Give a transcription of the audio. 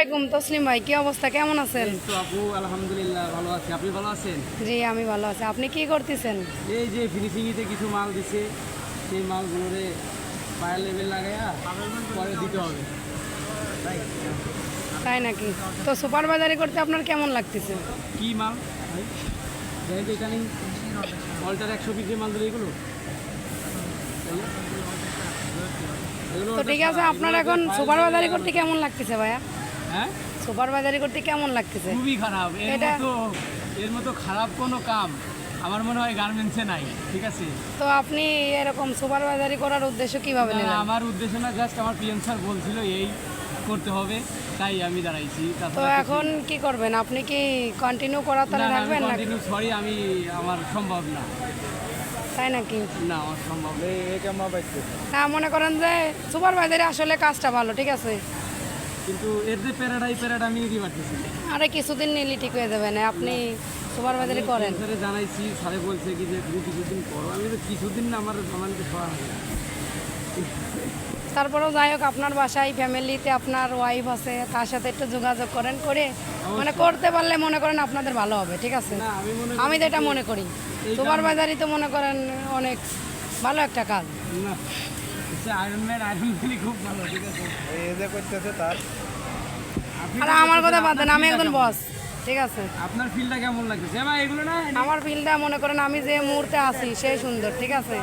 তসলিম ভাই, কি অবস্থা, কেমন আছেন? এই তো আপু আলহামদুলিল্লাহ ভালো আছি। আপনি ভালো আছেন? জি আমি ভালো আছি। আপনি কি করতেছেন? এই যে ফিনিশিংতে কিছু মাল দিছে, সেই মালগুলোরে পায়ের লেভেল লাগাইয়া পরে দিতে হবে। তাই নাকি? তো সুপারভাইজারি করতে আপনার কেমন লাগতেছে? কি মাল ভাই? দেখেন তো এখানে অল্টার 120 মাল দিলে এগুলো তো ঠিক আছে, আপনার এখন সুপারভাইজারি করতে কেমন লাগতেছে ভাইয়া? হ্যাঁ, সুপারভাইজারি করতে কেমন লাগতেছে? খুবই খারাপ। এটা- এর মতো খারাপ কোনো কাম আমার মনে হয় গার্মেন্টসে নাই। ঠিক আছে, তো আপনি এরকম সুপারভাইজারি করার উদ্দেশ্য কিভাবে না, নিলেন? আমার উদ্দেশ্য না, জাস্ট আমার পিএম স্যার বলছিল এই করতে হবে, তাই আমি দাঁড়াইছি। তো তাছাড়া কিছু- এখন কি করবেন? আপনি কি কন্টিনিউ করা তাহলে রাখবেন না? সরি, আমার সম্ভব না। তাই নাকি? না, আমার সম্ভব না, মনে করেন যে সুপারভাইজারি আসলে কাজটা ভালো, ঠিক আছে, কিন্তু এর যে প্যারাটা আমি নিতে পারতেছি না। আরে কিছুদিন নিলে ঠিক হয়ে যাবে না, আপনি সুপারভাইজারি করেন। স্যারে জানাইছি, স্যারে বলছে কি যে তুমি কিছুদিন করো। আমি তো কিছুদিন না, আমার সহায় হবে না। তারপরেও যাই হোক, আপনার বাসায় ফ্যামিলিতে আপনার ওয়াইফ আছে, তার সাথে একটু যোগাযোগ করেন, করে মানে করতে পারলে মনে করেন আপনাদের ভালো হবে, ঠিক আছে? না, আমি মনে আমি তো এটা মনে করি সুপারভাইজারি তো মনে করেন অনেক ভালো একটা কাজ। না, আয়রন ম্যানই খুব ভালো। ঠিক আছে, আপনি আর তো আমার কথা করতেছেন, বাদ দেন, আপনার আমি একজন ফিলটা বস, ঠিক আছে? আপনার ফিলটা কেমন লাগতেছে ভাই? এগুলো না আমার ফিল্ডটা মনে করেন আমি যে মুহূর্তে আছি সেই সুন্দর, ঠিক আছে?